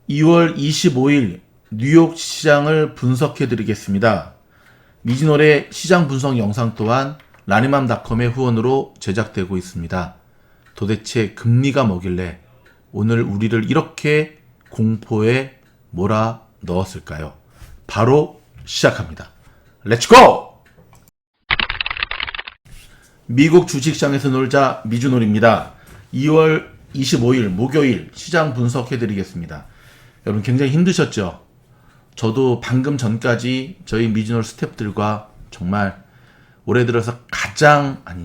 2월 25일 뉴욕 시장을 분석해 드리겠습니다. 미진홀의 시장 분석 영상 또한 라니맘닷컴의 후원으로 제작되고 있습니다. 도대체 금리가 뭐길래 오늘 우리를 이렇게 공포에 몰아 넣었을까요? 바로 시작합니다. 렛츠고! 미국 주식시장에서 놀자 미주놀입니다. 2월 25일 목요일 시장 분석해 드리겠습니다. 여러분 굉장히 힘드셨죠? 저도 방금 전까지 저희 미주놀 스태프들과 정말 올해 들어서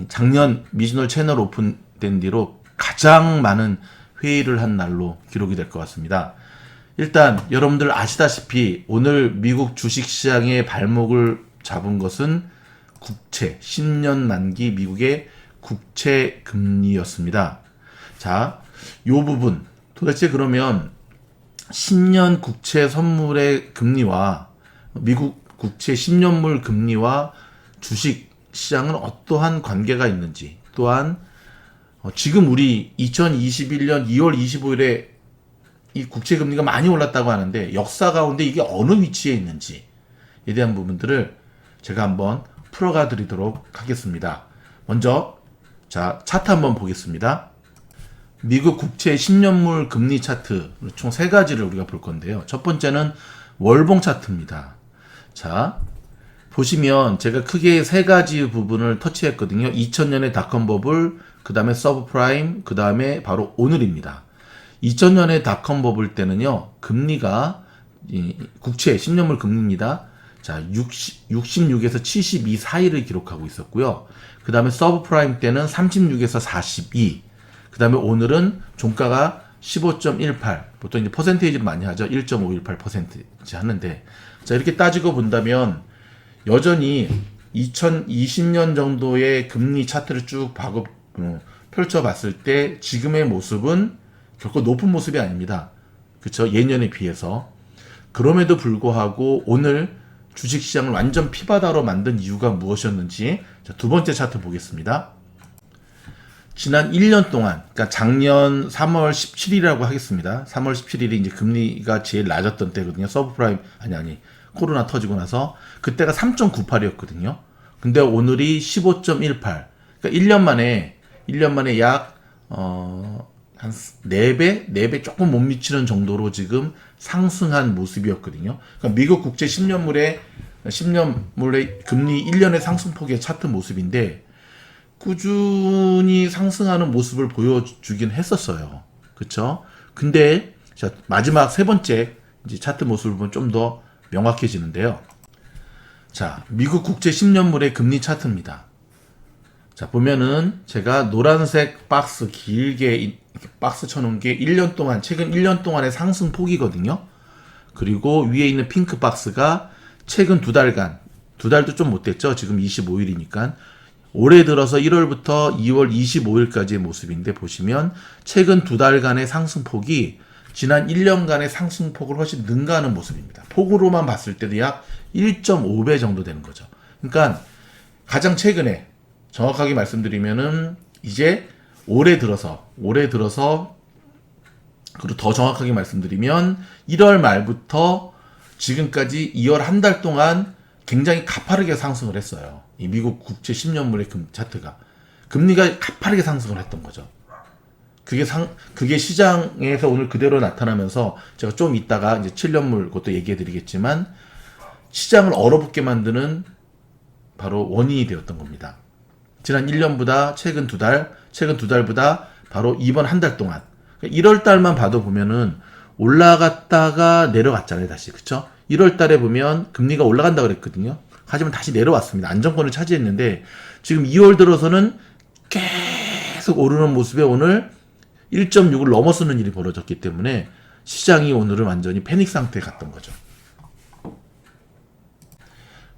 작년 미주놀 채널 오픈된 뒤로 가장 많은 회의를 한 날로 기록이 될 것 같습니다. 일단 여러분들 아시다시피 오늘 미국 주식시장의 발목을 잡은 것은 국채, 10년 만기 미국의 국채 금리였습니다. 자, 요 부분 도대체 그러면 10년 국채 선물의 금리와 미국 국채 10년물 금리와 주식 시장은 어떠한 관계가 있는지, 또한 지금 우리 2021년 2월 25일에 이 국채 금리가 많이 올랐다고 하는데 역사 가운데 이게 어느 위치에 있는지에 대한 부분들을 제가 한번 풀어가 드리도록 하겠습니다. 먼저 자, 차트 한번 보겠습니다. 미국 국채 10년물 금리 차트 총 3가지를 우리가 볼 건데요. 첫 번째는 월봉 차트입니다. 자, 보시면 제가 크게 3가지 부분을 터치했거든요. 2000년의 닷컴 버블, 그 다음에 서브프라임, 그 다음에 바로 오늘입니다. 2000년의 닷컴 버블 때는요, 금리가 국채 10년물 금리입니다. 자, 66에서 72 사이를 기록하고 있었고요. 그 다음에 서브프라임 때는 36에서 42. 그 다음에 오늘은 종가가 15.18, 보통 이제 퍼센테이지를 많이 하죠. 1.518% 하는데, 자, 이렇게 따지고 본다면, 여전히 2020년 정도의 금리 차트를 쭉 펼쳐봤을 때, 지금의 모습은 결코 높은 모습이 아닙니다. 그쵸? 예년에 비해서. 그럼에도 불구하고, 오늘 주식시장을 완전 피바다로 만든 이유가 무엇이었는지, 자, 두 번째 차트 보겠습니다. 지난 1년 동안, 그러니까 작년 3월 17일이라고 하겠습니다. 3월 17일이 이제 금리가 제일 낮았던 때거든요. 서브프라임, 코로나 터지고 나서. 그때가 3.98이었거든요. 근데 오늘이 15.18. 그러니까 1년 만에 약, 한 4배? 4배 조금 못 미치는 정도로 지금 상승한 모습이었거든요. 그러니까 미국 국채 10년물의 금리 1년의 상승폭의 차트 모습인데, 꾸준히 상승하는 모습을 보여주긴 했었어요. 그쵸? 근데, 자, 마지막 3번째, 이제 차트 모습을 보면 좀 더 명확해지는데요. 자, 미국 국채 10년물의 금리 차트입니다. 자, 보면은 제가 노란색 박스 길게 박스 쳐놓은 게 1년 동안, 최근 1년 동안의 상승폭이거든요. 그리고 위에 있는 핑크 박스가 최근 2달간, 2달도 좀 못됐죠? 지금 25일이니까. 올해 들어서 1월부터 2월 25일까지의 모습인데 보시면 최근 2달간의 상승폭이 지난 1년간의 상승폭을 훨씬 능가하는 모습입니다. 폭으로만 봤을 때도 약 1.5배 정도 되는 거죠. 그러니까 가장 최근에 정확하게 말씀드리면은 이제 올해 들어서 그리고 더 정확하게 말씀드리면 1월 말부터 지금까지 2월 한 달 동안 굉장히 가파르게 상승을 했어요. 이 미국 국채 10년물의 차트가. 금리가 가파르게 상승을 했던 거죠. 그게 시장에서 오늘 그대로 나타나면서 제가 좀 이따가 이제 7년물 그것도 얘기해 드리겠지만 시장을 얼어붙게 만드는 바로 원인이 되었던 겁니다. 지난 1년보다 최근 2달보다 바로 이번 한 달 동안. 1월 달만 봐도 보면은 올라갔다가 내려갔잖아요, 다시. 그쵸? 1월 달에 보면 금리가 올라간다 그랬거든요. 하지만 다시 내려왔습니다. 안정권을 차지했는데 지금 2월 들어서는 계속 오르는 모습에 오늘 1.6을 넘어서는 일이 벌어졌기 때문에 시장이 오늘은 완전히 패닉 상태에 갔던 거죠.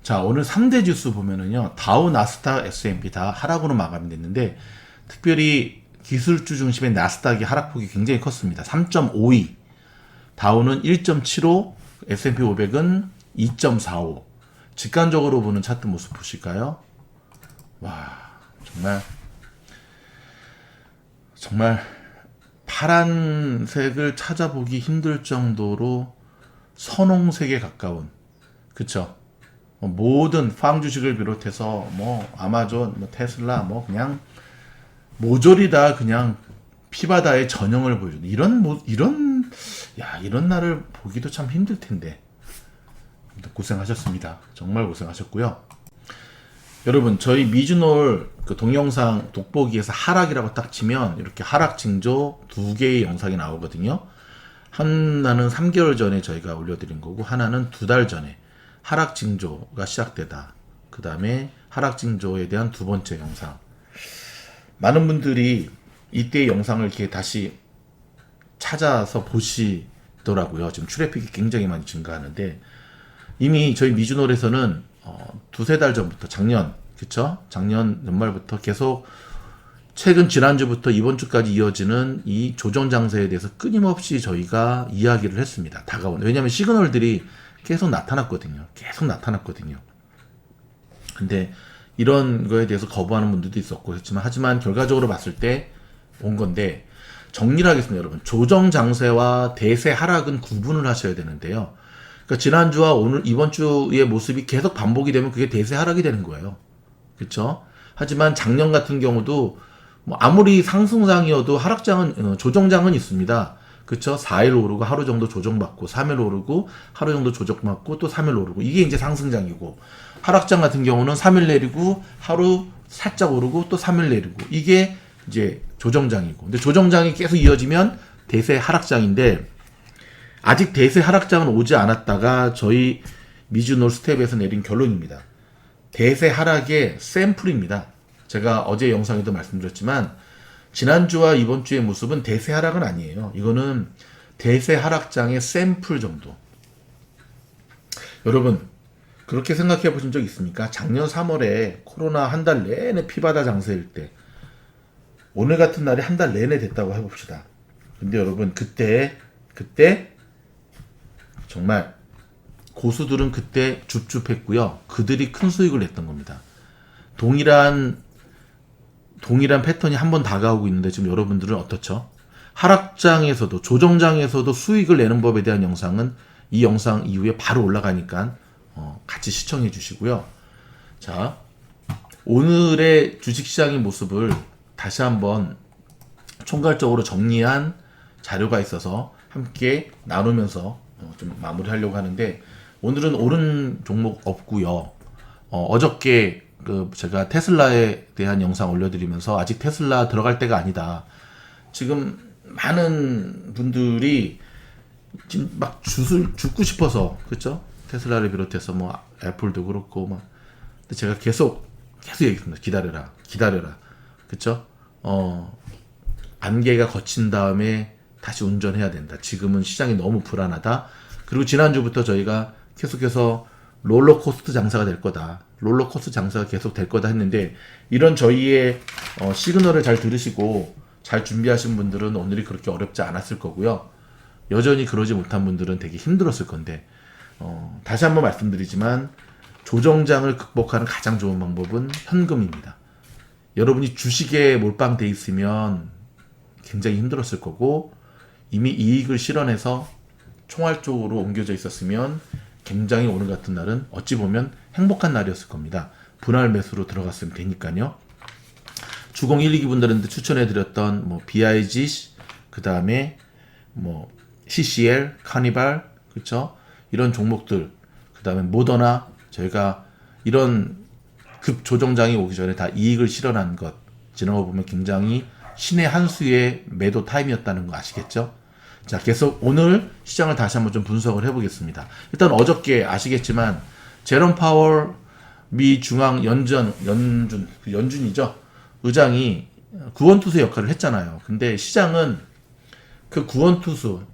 자, 오늘 3대 지수 보면은요, 다우, 나스닥, S&P 다 하락으로 마감이 됐는데 특별히 기술주 중심의 나스닥이 하락폭이 굉장히 컸습니다. 3.52, 다우는 1.75, S&P 500은 2.45. 직관적으로 보는 차트 모습 보실까요? 와, 정말 파란색을 찾아보기 힘들 정도로 선홍색에 가까운, 그쵸? 모든 팡 주식을 비롯해서 뭐 아마존, 뭐 테슬라, 뭐 그냥 모조리 다 그냥 피바다의 전형을 보여주는 이런 날을 보기도 참 힘들 텐데 고생하셨습니다. 정말 고생하셨고요. 여러분, 저희 미주놀 그 동영상 돋보기에서 하락이라고 딱 치면 이렇게 하락 징조 2개의 영상이 나오거든요. 하나는 3개월 전에 저희가 올려드린 거고, 하나는 2달 전에 하락 징조가 시작되다. 그 다음에 하락 징조에 대한 2번째 영상. 많은 분들이 이때의 영상을 이렇게 다시 찾아서 보시더라고요. 지금 트래픽이 굉장히 많이 증가하는데, 이미 저희 미주놀에서는 2-3달 전부터, 작년 연말부터 계속 최근 지난주부터 이번 주까지 이어지는 이 조정 장세에 대해서 끊임없이 저희가 이야기를 했습니다. 왜냐하면 시그널들이 계속 나타났거든요. 근데 이런 거에 대해서 거부하는 분들도 있었고 했지만, 하지만 결과적으로 봤을 때 온 건데, 정리를 하겠습니다, 여러분. 조정 장세와 대세 하락은 구분을 하셔야 되는데요. 그러니까 지난주와 이번 주의 모습이 계속 반복이 되면 그게 대세 하락이 되는 거예요. 그렇죠? 하지만 작년 같은 경우도 뭐 아무리 상승장이어도 조정장은 있습니다. 그렇죠? 4일 오르고 하루 정도 조정받고, 3일 오르고 하루 정도 조정받고, 또 3일 오르고, 이게 이제 상승장이고, 하락장 같은 경우는 3일 내리고 하루 살짝 오르고 또 3일 내리고, 이게 이제 조정장이고. 근데 조정장이 계속 이어지면 대세 하락장인데, 아직 대세 하락장은 오지 않았다가 저희 미주놀 스텝에서 내린 결론입니다. 대세 하락의 샘플입니다. 제가 어제 영상에도 말씀드렸지만, 지난주와 이번 주의 모습은 대세 하락은 아니에요. 이거는 대세 하락장의 샘플 정도. 여러분, 그렇게 생각해 보신 적 있습니까? 작년 3월에 코로나 한 달 내내 피바다 장세일 때, 오늘 같은 날이 한 달 내내 됐다고 해봅시다. 근데 여러분, 그때 정말 고수들은 그때 줍줍했고요. 그들이 큰 수익을 냈던 겁니다. 동일한 패턴이 한 번 다가오고 있는데, 지금 여러분들은 어떻죠? 하락장에서도 조정장에서도 수익을 내는 법에 대한 영상은 이 영상 이후에 바로 올라가니까 같이 시청해 주시고요. 자, 오늘의 주식시장의 모습을 다시 한번 총괄적으로 정리한 자료가 있어서 함께 나누면서 좀 마무리하려고 하는데, 오늘은 오른 종목 없고요. 어저께 제가 테슬라에 대한 영상 올려드리면서 아직 테슬라 들어갈 때가 아니다. 지금 많은 분들이 지금 막 죽고 싶어서, 그렇죠? 테슬라를 비롯해서 뭐 애플도 그렇고 막. 근데 제가 계속 얘기했습니다. 기다려라. 그렇죠? 안개가 거친 다음에 다시 운전해야 된다. 지금은 시장이 너무 불안하다. 그리고 지난주부터 저희가 계속해서 롤러코스터 장사가 될 거다. 롤러코스터 장사가 계속 될 거다 했는데, 이런 저희의 시그널을 잘 들으시고 잘 준비하신 분들은 오늘이 그렇게 어렵지 않았을 거고요. 여전히 그러지 못한 분들은 되게 힘들었을 건데, 다시 한번 말씀드리지만 조정장을 극복하는 가장 좋은 방법은 현금입니다. 여러분이 주식에 몰빵돼 있으면 굉장히 힘들었을 거고, 이미 이익을 실현해서 총알 쪽으로 옮겨져 있었으면 굉장히 오늘 같은 날은 어찌 보면 행복한 날이었을 겁니다. 분할 매수로 들어갔으면 되니까요. 주공 1, 2기 분들한테 추천해드렸던 뭐 BIG, 그 다음에 뭐 CCL, 카니발, 그렇죠? 이런 종목들, 그 다음에 모더나, 저희가 이런 급 조정장이 오기 전에 다 이익을 실현한 것, 지나고 보면 굉장히 신의 한 수의 매도 타임이었다는 거 아시겠죠? 자, 계속 오늘 시장을 다시 한번 좀 분석을 해보겠습니다. 일단 어저께 아시겠지만 제롬 파월 미 중앙 연준이죠. 의장이 구원투수 역할을 했잖아요. 근데 시장은 그 구원투수,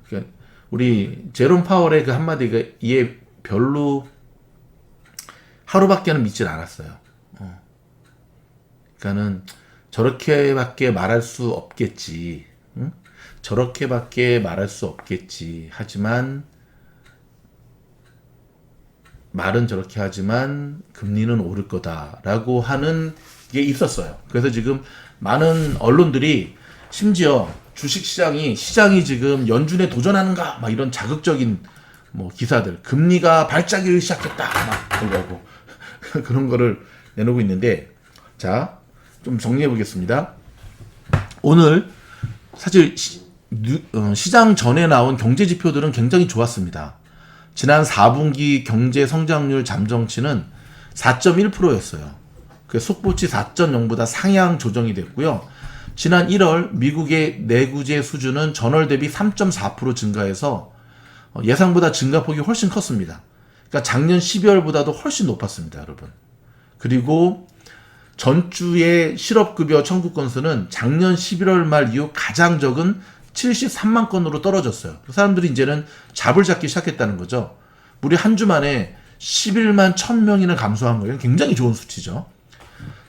우리 제롬 파월의 그 한마디가 이에 별로 하루밖에는 믿질 않았어요. 그러니까는 저렇게밖에 말할 수 없겠지. 응? 저렇게밖에 말할 수 없겠지. 하지만 말은 저렇게 하지만 금리는 오를 거다라고 하는 게 있었어요. 그래서 지금 많은 언론들이 심지어 시장이 지금 연준에 도전하는가 막 이런 자극적인 뭐 기사들, 금리가 발작을 시작했다 막 그러고 그런 거를 내놓고 있는데, 자, 좀 정리해 보겠습니다. 오늘 사실 시장 전에 나온 경제 지표들은 굉장히 좋았습니다. 지난 4분기 경제 성장률 잠정치는 4.1%였어요. 그 속보치 4.0보다 상향 조정이 됐고요. 지난 1월 미국의 내구재 수준은 전월 대비 3.4% 증가해서 예상보다 증가폭이 훨씬 컸습니다. 그러니까 작년 12월보다도 훨씬 높았습니다, 여러분. 그리고 전주의 실업급여 청구 건수는 작년 11월 말 이후 가장 적은 73만 건으로 떨어졌어요. 사람들이 이제는 잡을 잡기 시작했다는 거죠. 무려 한 주 만에 11만 1000명이나 감소한 거예요. 굉장히 좋은 수치죠.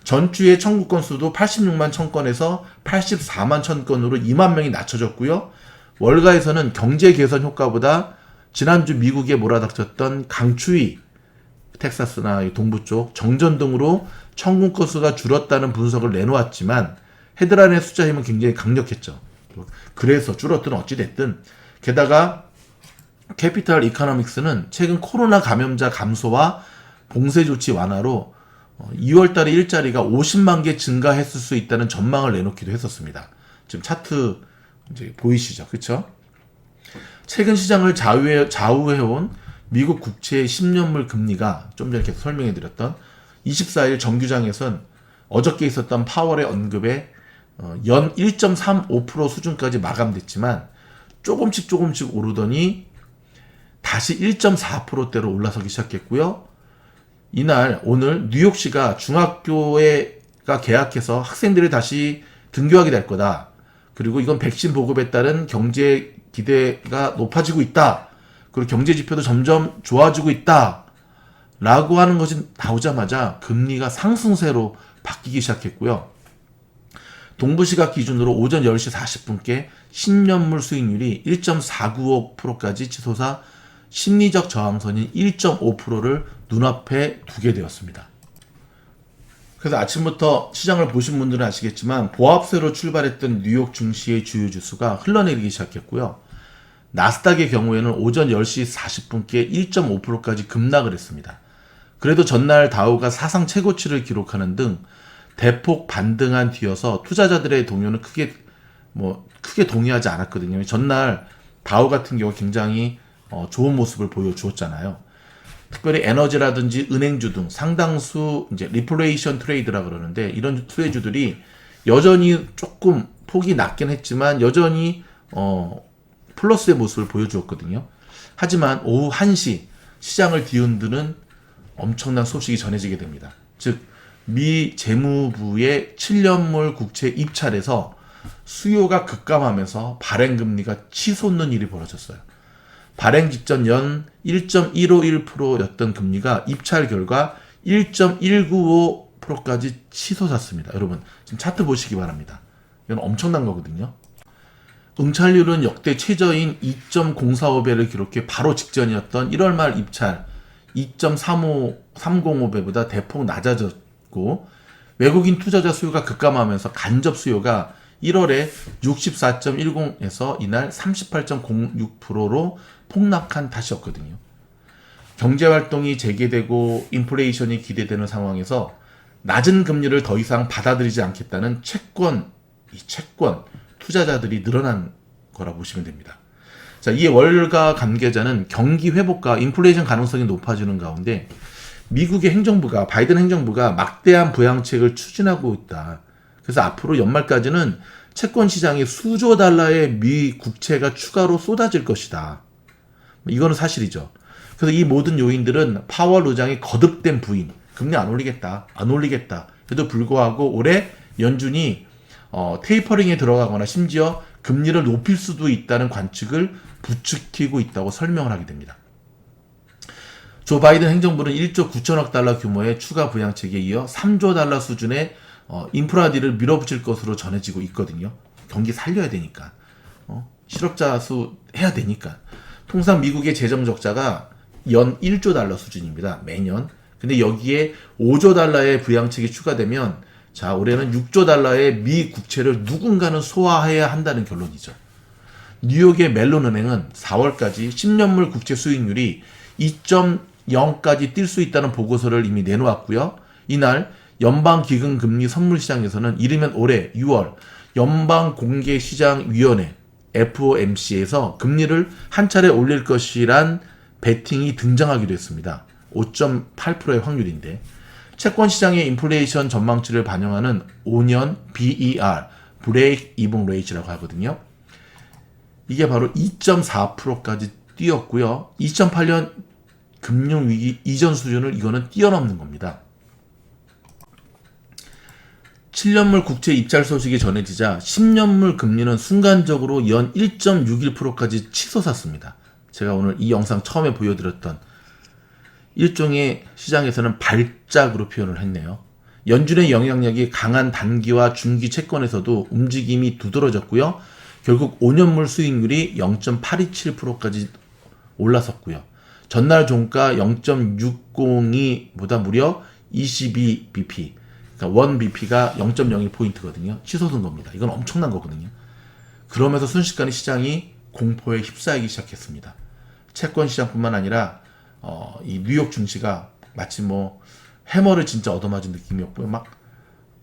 전주의 청구 건수도 86만 1000건에서 84만 1000건으로 2만 명이 낮춰졌고요. 월가에서는 경제 개선 효과보다 지난주 미국에 몰아닥쳤던 강추위, 텍사스나 동부 쪽, 정전 등으로 청구 건수가 줄었다는 분석을 내놓았지만 헤드라인의 숫자 힘은 굉장히 강력했죠. 그래서 줄었든 어찌됐든, 게다가 캐피털 이코노믹스는 최근 코로나 감염자 감소와 봉쇄 조치 완화로 2월 달에 일자리가 50만 개 증가했을 수 있다는 전망을 내놓기도 했었습니다. 지금 차트 이제 보이시죠? 그렇죠? 최근 시장을 좌우해온 미국 국채 10년물 금리가 좀 전에 계속 설명해 드렸던 24일 정규장에선 어저께 있었던 파월의 언급에 연 1.35% 수준까지 마감됐지만 조금씩 오르더니 다시 1.4%대로 올라서기 시작했고요. 오늘 뉴욕시가 중학교가 개학해서 학생들이 다시 등교하게 될 거다. 그리고 이건 백신 보급에 따른 경제 기대가 높아지고 있다. 그리고 경제 지표도 점점 좋아지고 있다. 라고 하는 것이 나오자마자 금리가 상승세로 바뀌기 시작했고요. 동부시각 기준으로 오전 10시 40분께 10년물 수익률이 1.495%까지 치솟아 심리적 저항선인 1.5%를 눈앞에 두게 되었습니다. 그래서 아침부터 시장을 보신 분들은 아시겠지만 보합세로 출발했던 뉴욕 증시의 주요 지수가 흘러내리기 시작했고요. 나스닥의 경우에는 오전 10시 40분께 1.5%까지 급락을 했습니다. 그래도 전날 다우가 사상 최고치를 기록하는 등 대폭 반등한 뒤여서 투자자들의 동요는 크게 동의하지 않았거든요. 전날 다우 같은 경우 굉장히 좋은 모습을 보여주었잖아요. 특별히 에너지라든지 은행주 등 상당수 이제 리플레이션 트레이드라 그러는데, 이런 수혜주들이 여전히 조금 폭이 낮긴 했지만 여전히 플러스의 모습을 보여주었거든요. 하지만 오후 1시 시장을 뒤흔드는 엄청난 소식이 전해지게 됩니다. 즉, 미 재무부의 7년물 국채 입찰에서 수요가 급감하면서 발행금리가 치솟는 일이 벌어졌어요. 발행 직전 연 1.151%였던 금리가 입찰 결과 1.195%까지 치솟았습니다. 여러분, 지금 차트 보시기 바랍니다. 이건 엄청난 거거든요. 응찰률은 역대 최저인 2.045배를 기록해 바로 직전이었던 1월 말 입찰 2.305배보다 대폭 낮아졌고, 외국인 투자자 수요가 급감하면서 간접 수요가 1월에 64.10에서 이날 38.06%로 폭락한 탓이었거든요. 경제활동이 재개되고 인플레이션이 기대되는 상황에서 낮은 금리를 더 이상 받아들이지 않겠다는 채권 투자자들이 늘어난 거라 보시면 됩니다. 자, 이에 월가 관계자는 경기 회복과 인플레이션 가능성이 높아지는 가운데 미국의 바이든 행정부가 막대한 부양책을 추진하고 있다. 그래서 앞으로 연말까지는 채권 시장에 수조 달러의 미 국채가 추가로 쏟아질 것이다. 이거는 사실이죠. 그래서 이 모든 요인들은 파월 의장의 거듭된 부인, 금리 안 올리겠다. 그래도 불구하고 올해 연준이 테이퍼링에 들어가거나 심지어 금리를 높일 수도 있다는 관측을 부추기고 있다고 설명을 하게 됩니다. 조 바이든 행정부는 1조 9천억 달러 규모의 추가 부양책에 이어 3조 달러 수준의 인프라딜을 밀어붙일 것으로 전해지고 있거든요. 경기 살려야 되니까. 실업자 수 해야 되니까. 통상 미국의 재정 적자가 연 1조 달러 수준입니다. 매년. 근데 여기에 5조 달러의 부양책이 추가되면 자, 올해는 6조 달러의 미 국채를 누군가는 소화해야 한다는 결론이죠. 뉴욕의 멜론은행은 4월까지 10년물 국채 수익률이 2.0까지 뛸 수 있다는 보고서를 이미 내놓았고요. 이날 연방기금금리 선물시장에서는 이르면 올해 6월 연방공개시장위원회 FOMC에서 금리를 한 차례 올릴 것이란 베팅이 등장하기도 했습니다. 5.8%의 확률인데 채권시장의 인플레이션 전망치를 반영하는 5년 BER, 브레이크 이븐 레이트라고 하거든요. 이게 바로 2.4%까지 뛰었고요. 2008년 금융위기 이전 수준을 이거는 뛰어넘는 겁니다. 7년물 국채 입찰 소식이 전해지자 10년물 금리는 순간적으로 연 1.61%까지 치솟았습니다. 제가 오늘 이 영상 처음에 보여드렸던 일종의 시장에서는 발작으로 표현을 했네요. 연준의 영향력이 강한 단기와 중기 채권에서도 움직임이 두드러졌고요. 결국 5년물 수익률이 0.827%까지 올라섰고요. 전날 종가 0.602보다 무려 22bp, 그러니까 1bp가 0.01포인트거든요. 치솟은 겁니다. 이건 엄청난 거거든요. 그러면서 순식간에 시장이 공포에 휩싸이기 시작했습니다. 채권 시장뿐만 아니라 이 뉴욕 증시가 마치 뭐 해머를 진짜 얻어맞은 느낌이었고요. 막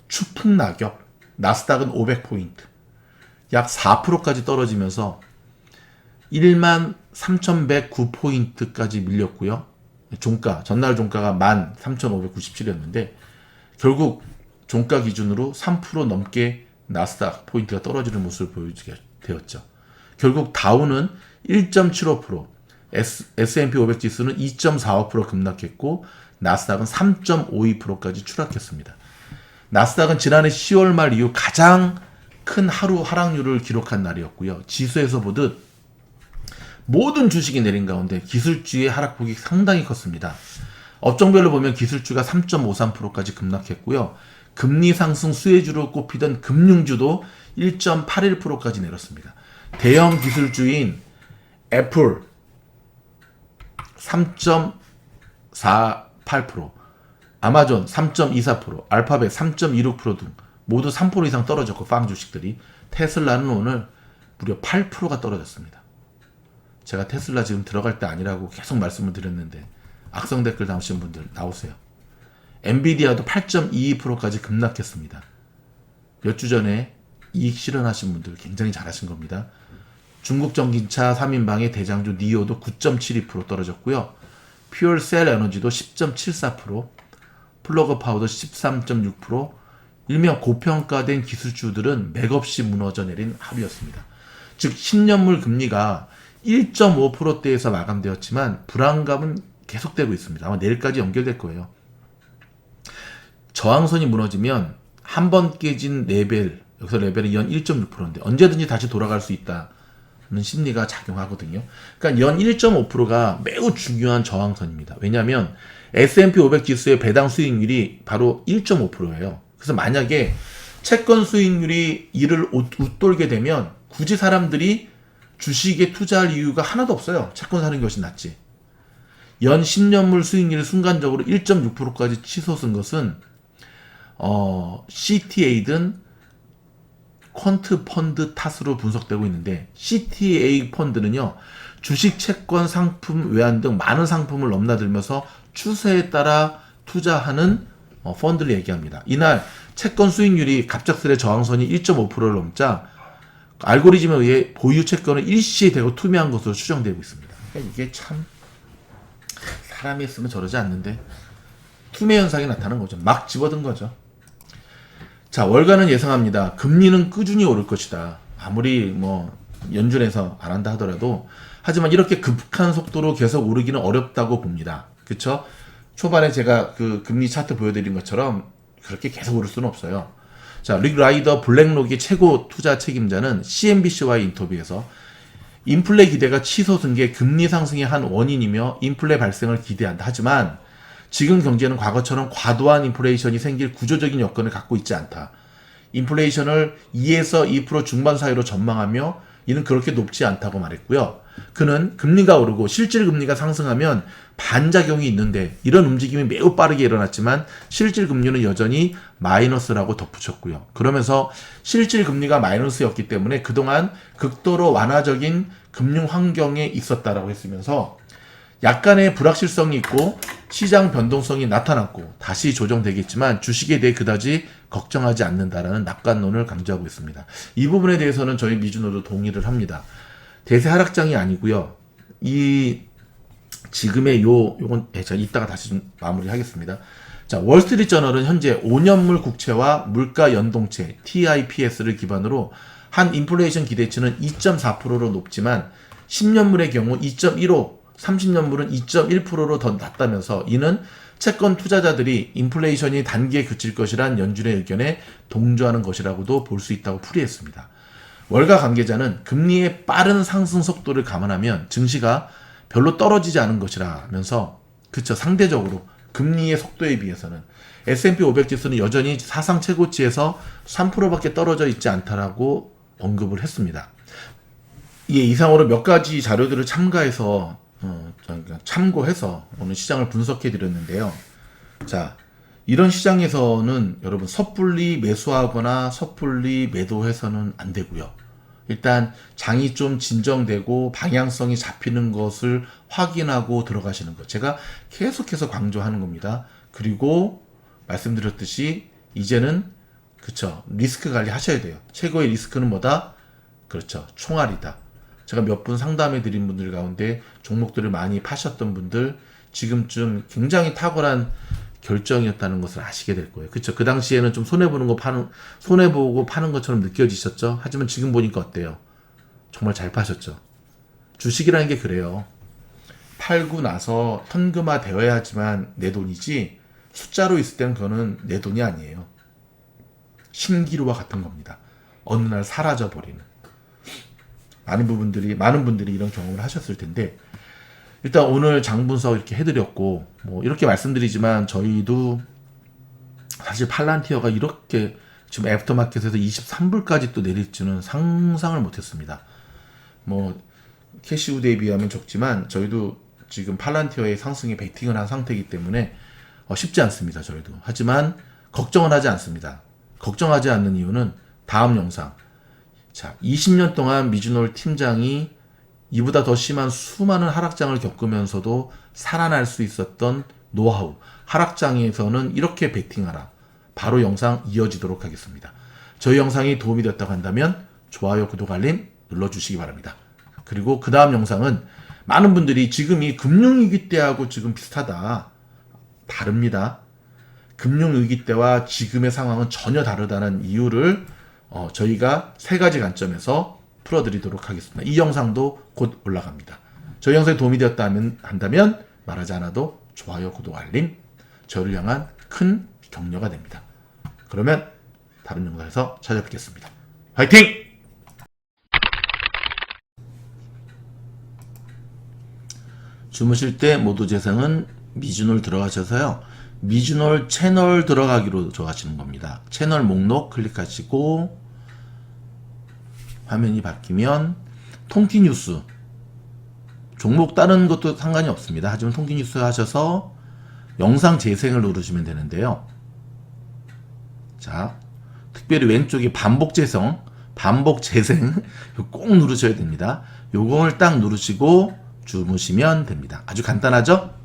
추풍 낙엽, 나스닥은 500포인트, 약 4%까지 떨어지면서 13,109포인트까지 밀렸고요. 전날 종가가 13,597이었는데 결국 종가 기준으로 3% 넘게 나스닥 포인트가 떨어지는 모습을 보여주게 되었죠. 결국 다우는 1.75%, S&P 500 지수는 2.45% 급락했고 나스닥은 3.52%까지 추락했습니다. 나스닥은 지난해 10월 말 이후 가장 큰 하루 하락률을 기록한 날이었고요. 지수에서 보듯 모든 주식이 내린 가운데 기술주의 하락폭이 상당히 컸습니다. 업종별로 보면 기술주가 3.53%까지 급락했고요. 금리 상승 수혜주로 꼽히던 금융주도 1.81%까지 내렸습니다. 대형 기술주인 애플 3.48%, 아마존 3.24%, 알파벳 3.26% 등 모두 3% 이상 떨어졌고 빵 주식들이, 테슬라는 오늘 무려 8%가 떨어졌습니다. 제가 테슬라 지금 들어갈 때 아니라고 계속 말씀을 드렸는데 악성 댓글 나오신 분들 나오세요. 엔비디아도 8.22%까지 급락했습니다. 몇 주 전에 이익 실현하신 분들 굉장히 잘하신 겁니다. 중국 전기차 3인방의 대장주 니오도 9.72% 떨어졌고요. 퓨얼셀 에너지도 10.74%, 플러그 파워도 13.6%, 일명 고평가된 기술주들은 맥없이 무너져 내린 하루였습니다. 즉 10년물 금리가 1.5%대에서 마감되었지만 불안감은 계속되고 있습니다. 아마 내일까지 연결될 거예요. 저항선이 무너지면 한 번 깨진 레벨, 여기서 레벨이 연 1.6%인데 언제든지 다시 돌아갈 수 있다는 심리가 작용하거든요. 그러니까 연 1.5%가 매우 중요한 저항선입니다. 왜냐하면 S&P 500 지수의 배당 수익률이 바로 1.5%예요. 그래서 만약에 채권 수익률이 이를 웃돌게 되면 굳이 사람들이 주식에 투자할 이유가 하나도 없어요. 채권 사는 것이 낫지. 연 10년물 수익률이 순간적으로 1.6%까지 치솟은 것은 CTA든 퀀트 펀드 탓으로 분석되고 있는데, CTA 펀드는요 주식, 채권, 상품, 외환 등 많은 상품을 넘나들면서 추세에 따라 투자하는 펀드를 얘기합니다. 이날 채권 수익률이 갑작스레 저항선이 1.5%를 넘자 알고리즘에 의해 보유 채권은 일시되고 투명한 것으로 추정되고 있습니다. 그러니까 이게 참 사람이 했으면 저러지 않는데 투매 현상이 나타나는 거죠. 막 집어든 거죠. 자, 월가는 예상합니다. 금리는 꾸준히 오를 것이다. 아무리 뭐 연준에서 안 한다 하더라도, 하지만 이렇게 급한 속도로 계속 오르기는 어렵다고 봅니다. 그쵸? 초반에 제가 그 금리 차트 보여드린 것처럼 그렇게 계속 오를 수는 없어요. 자, 릭 라이더 블랙록의 최고 투자 책임자는 CNBC와의 인터뷰에서 인플레 기대가 치솟은 게 금리 상승의 한 원인이며 인플레 발생을 기대한다. 하지만 지금 경제는 과거처럼 과도한 인플레이션이 생길 구조적인 여건을 갖고 있지 않다. 인플레이션을 2에서 2% 중반 사이로 전망하며 이는 그렇게 높지 않다고 말했고요. 그는 금리가 오르고 실질 금리가 상승하면 반작용이 있는데 이런 움직임이 매우 빠르게 일어났지만 실질 금리는 여전히 마이너스라고 덧붙였고요. 그러면서 실질 금리가 마이너스였기 때문에 그동안 극도로 완화적인 금융 환경에 있었다라고 했으면서 약간의 불확실성이 있고 시장 변동성이 나타났고 다시 조정되겠지만 주식에 대해 그다지 걱정하지 않는다라는 낙관론을 강조하고 있습니다. 이 부분에 대해서는 저희 미주노도 동의를 합니다. 대세 하락장이 아니고요. 이 지금의 요건 제가 이따가 다시 좀 마무리하겠습니다. 자, 월스트리트 저널은 현재 5년물 국채와 물가 연동체 TIPS를 기반으로 한 인플레이션 기대치는 2.4%로 높지만 10년물의 경우 2.15, 30년물은 2.1%로 더 낮다면서 이는 채권 투자자들이 인플레이션이 단기에 그칠 것이란 연준의 의견에 동조하는 것이라고도 볼 수 있다고 풀이했습니다. 월가 관계자는 금리의 빠른 상승 속도를 감안하면 증시가 별로 떨어지지 않은 것이라면서 그쵸, 상대적으로 금리의 속도에 비해서는 S&P 500 지수는 여전히 사상 최고치에서 3%밖에 떨어져 있지 않다라고 언급을 했습니다. 이게 이상으로 몇 가지 자료들을 참고해서 오늘 시장을 분석해 드렸는데요. 자, 이런 시장에서는 여러분 섣불리 매수하거나 섣불리 매도해서는 안 되고요. 일단 장이 좀 진정되고 방향성이 잡히는 것을 확인하고 들어가시는 것. 제가 계속해서 강조하는 겁니다. 그리고 말씀드렸듯이 이제는 그쵸, 리스크 관리 하셔야 돼요. 최고의 리스크는 뭐다? 그렇죠, 총알이다. 제가 몇 분 상담해 드린 분들 가운데 종목들을 많이 파셨던 분들 지금쯤 굉장히 탁월한 결정이었다는 것을 아시게 될 거예요. 그렇죠? 그 당시에는 좀 손해보고 파는 것처럼 느껴지셨죠? 하지만 지금 보니까 어때요? 정말 잘 파셨죠? 주식이라는 게 그래요. 팔고 나서 현금화 되어야 하지만 내 돈이지 숫자로 있을 때는 그거는 내 돈이 아니에요. 신기루와 같은 겁니다. 어느 날 사라져버리는. 많은 분들이 이런 경험을 하셨을 텐데 일단 오늘 장 분석 이렇게 해드렸고 뭐 이렇게 말씀드리지만 저희도 사실 팔란티어가 이렇게 지금 애프터마켓에서 23불까지 또 내릴 줄은 상상을 못했습니다. 뭐 캐시우드에 비하면 적지만 저희도 지금 팔란티어의 상승에 베팅을 한 상태이기 때문에 쉽지 않습니다. 저희도. 하지만 걱정은 하지 않습니다. 걱정하지 않는 이유는 다음 영상. 자, 20년 동안 미주놀 팀장이 이보다 더 심한 수많은 하락장을 겪으면서도 살아날 수 있었던 노하우. 하락장에서는 이렇게 베팅하라. 바로 영상 이어지도록 하겠습니다. 저희 영상이 도움이 됐다고 한다면 좋아요, 구독, 알림 눌러주시기 바랍니다. 그리고 그 다음 영상은 많은 분들이 지금이 금융위기 때하고 지금 비슷하다. 다릅니다. 금융위기 때와 지금의 상황은 전혀 다르다는 이유를 저희가 3가지 관점에서 풀어드리도록 하겠습니다. 이 영상도 곧 올라갑니다. 저희 영상이 도움이 한다면 말하지 않아도 좋아요, 구독, 알림 저를 향한 큰 격려가 됩니다. 그러면 다른 영상에서 찾아뵙겠습니다. 화이팅! 주무실 때 모두 재생은 미주놀 들어가셔서요. 미주놀 채널 들어가기로 정하시는 겁니다. 채널 목록 클릭하시고 화면이 바뀌면 통기뉴스 종목 다른 것도 상관이 없습니다. 하지만 통기뉴스 하셔서 영상 재생을 누르시면 되는데요. 자, 특별히 왼쪽에 반복 재생 꼭 누르셔야 됩니다. 요걸 딱 누르시고 주무시면 됩니다. 아주 간단하죠?